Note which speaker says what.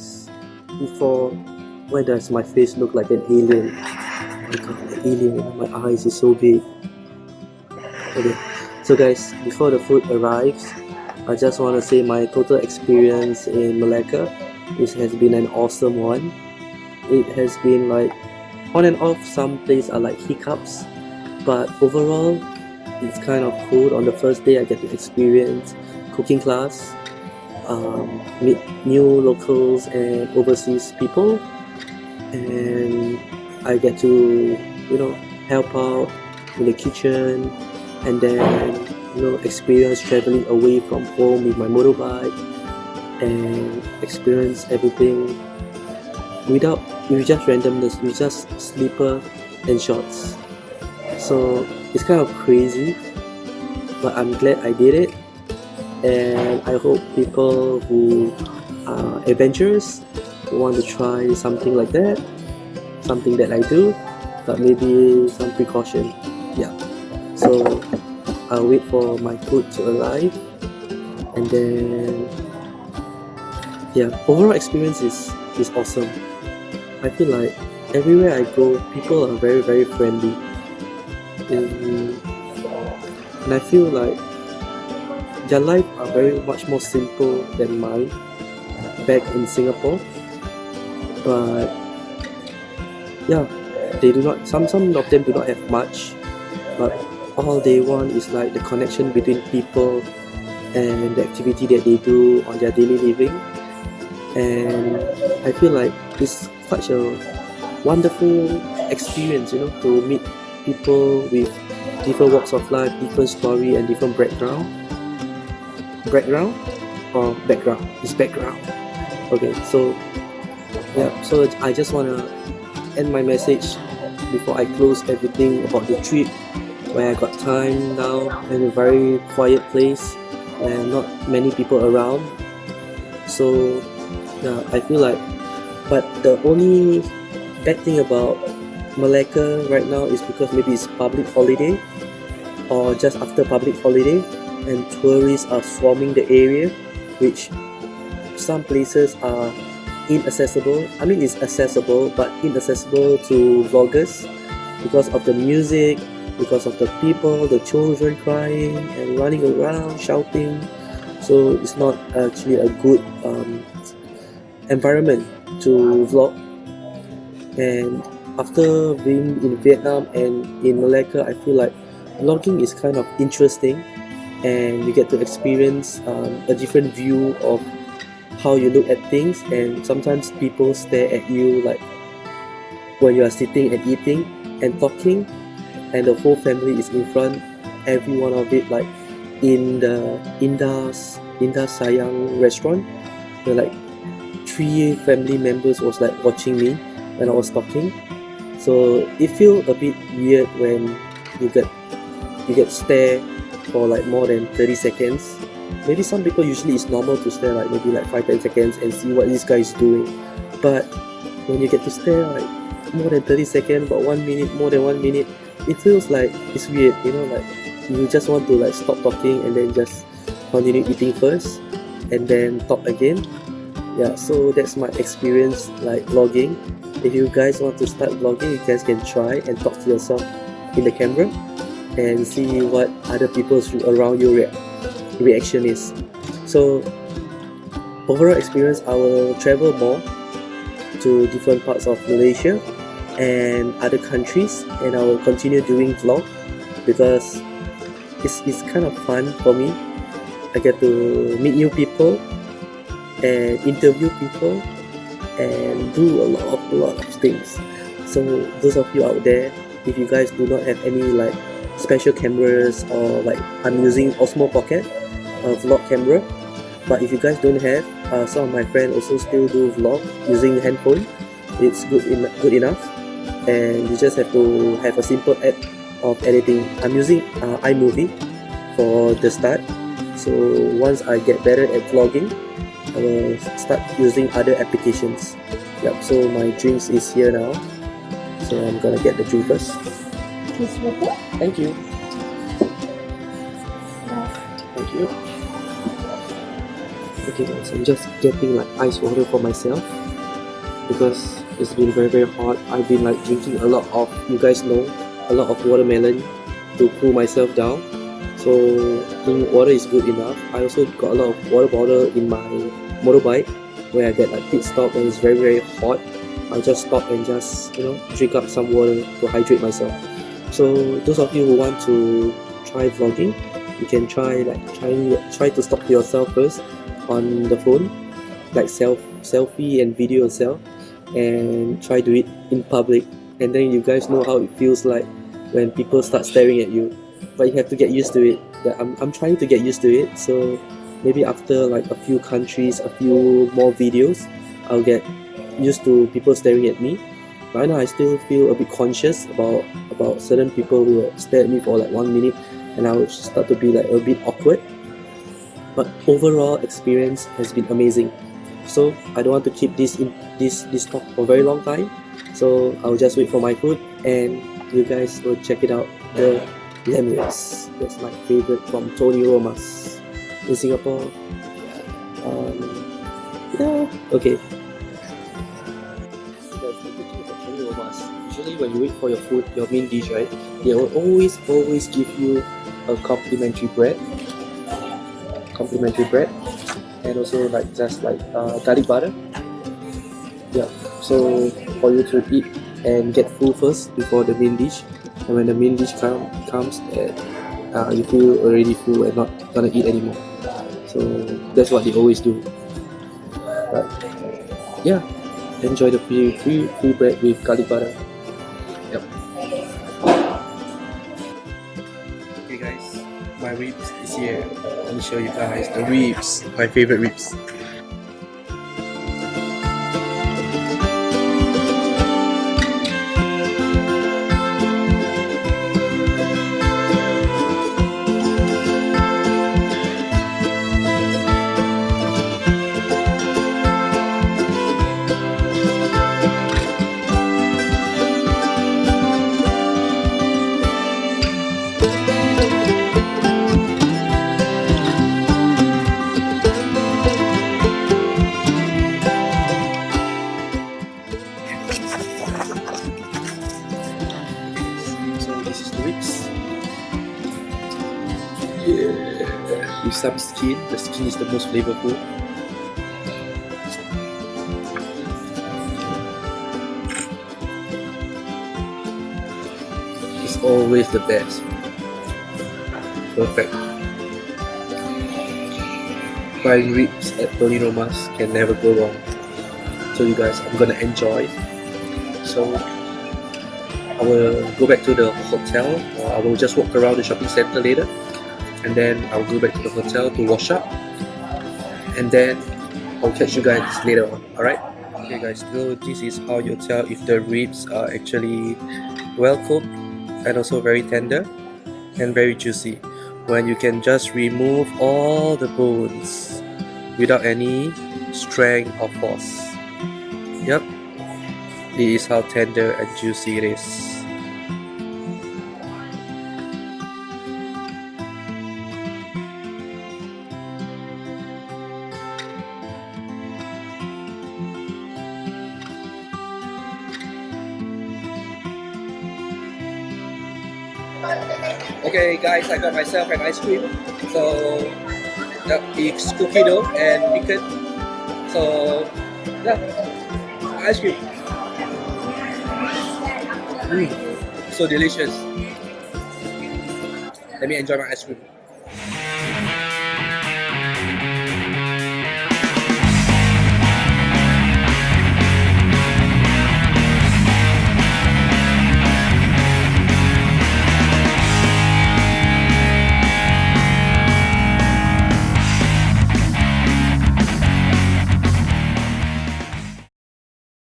Speaker 1: guys, before, why does my face look like an alien? Oh my god, an alien, my eyes is so big. Okay, so guys, before the food arrives, I just want to say my total experience in Malacca, it has been an awesome one. It has been like on and off, some places are like hiccups, but overall it's kind of cool. On the first day I get to experience cooking class, meet new locals and overseas people, and I get to help out in the kitchen, and then experience traveling away from home with my motorbike, and experience everything with just randomness, with just slipper and shorts. So it's kind of crazy, but I'm glad I did it, and I hope people who are adventurous, who want to try something like that, something that I do, but maybe some precaution. Yeah. So I'll wait for my food to arrive, and then overall experience is awesome. I feel like everywhere I go, people are very, very friendly, and I feel like their life are very much more simple than mine back in Singapore. But they do not. Some of them do not have much, but all they want is like the connection between people and the activity that they do on their daily living. And I feel like it's such a wonderful experience, to meet people with different walks of life, different story, and different background. It's background. Okay, so I just wanna end my message before I close everything about the trip, where I got time now in a very quiet place and not many people around. So I feel like, but the only bad thing about Malacca right now is because maybe it's public holiday or just after public holiday, and tourists are swarming the area, which some places are inaccessible. I mean, it's accessible but inaccessible to vloggers because of the music, because of the people, the children crying and running around shouting. So it's not actually a good environment to vlog. And after being in Vietnam and in Malacca, I feel like vlogging is kind of interesting, and you get to experience a different view of how you look at things. And sometimes people stare at you like when you are sitting and eating and talking, and the whole family is in front, every one of it, like in the Indah Sayang restaurant, like 3 family members was like watching me when I was talking. So it feels a bit weird when you get stare for like more than 30 seconds. Maybe some people usually it's normal to stare like maybe like 5-10 seconds and see what this guy is doing, but when you get to stare like more than 30 seconds, but 1 minute, more than 1 minute, it feels like it's weird, like you just want to like stop talking and then just continue eating first and then talk again. So that's my experience like vlogging. If you guys want to start vlogging, you guys can try and talk to yourself in the camera and see what other people's around you reaction is. So overall experience, I will travel more to different parts of Malaysia and other countries, and I will continue doing vlog because it's kind of fun for me. I get to meet new people and interview people and do a lot of things. So those of you out there, if you guys do not have any like special cameras, or like I'm using Osmo Pocket vlog camera, but if you guys don't have, some of my friends also still do vlog using handphone. It's good enough, and you just have to have a simple app of editing. I'm using iMovie for the start, so once I get better at vlogging, I will start using other applications. So my drinks is here now, so I'm gonna get the drink first.
Speaker 2: Taste water?
Speaker 1: Thank you. Thank you. Okay, Okay guys, I'm just getting like ice water for myself because it's been very hot. I've been like drinking a lot of, you guys know, a lot of watermelon to cool myself down. So I think water is good enough. I also got a lot of water bottle in my motorbike where I get like pit stop and it's very hot. I'll just stop and just drink up some water to hydrate myself. So those of you who want to try vlogging, you can try to stop yourself first on the phone, like selfie and video yourself, and try do it in public, and then you guys know how it feels like when people start staring at you. But you have to get used to it. I'm trying to get used to it, so maybe after like a few countries, a few more videos, I'll get used to people staring at me. Right now I still feel a bit conscious about certain people who stare at me for like 1 minute, and I would start to be like a bit awkward. But overall experience has been amazing. So I don't want to keep this talk for a very long time. So I'll just wait for my food and you guys will check it out. The lamb ribs. That's my favorite from Tony Roma's in Singapore. Yeah. Okay. Usually when you wait for your food, your main dish, right, they will always give you a complimentary bread, and also like just like garlic butter. Yeah, so for you to eat and get full first before the main dish, and when the main dish comes, you feel already full and not gonna eat anymore. So that's what they always do. But yeah, enjoy the free bread with garlic butter. Yep. Okay guys, my ribs is here. Let me show you guys the ribs, my favorite ribs. Yeah, with some skin. The skin is the most flavorful. It's always the best. Perfect. Buying ribs at Tony Roma's can never go wrong. So you guys, I'm gonna enjoy. So I will go back to the hotel, or I will just walk around the shopping center later, and then I'll go back to the hotel to wash up, and then I'll catch you guys later on. Alright? Okay guys, so this is how you tell if the ribs are actually well cooked and also very tender and very juicy, when you can just remove all the bones without any strength or force. Yep, this is how tender and juicy it is. Okay guys, I got myself an ice cream. So it's cookie dough and pecan. So yeah, ice cream. So delicious. Let me enjoy my ice cream.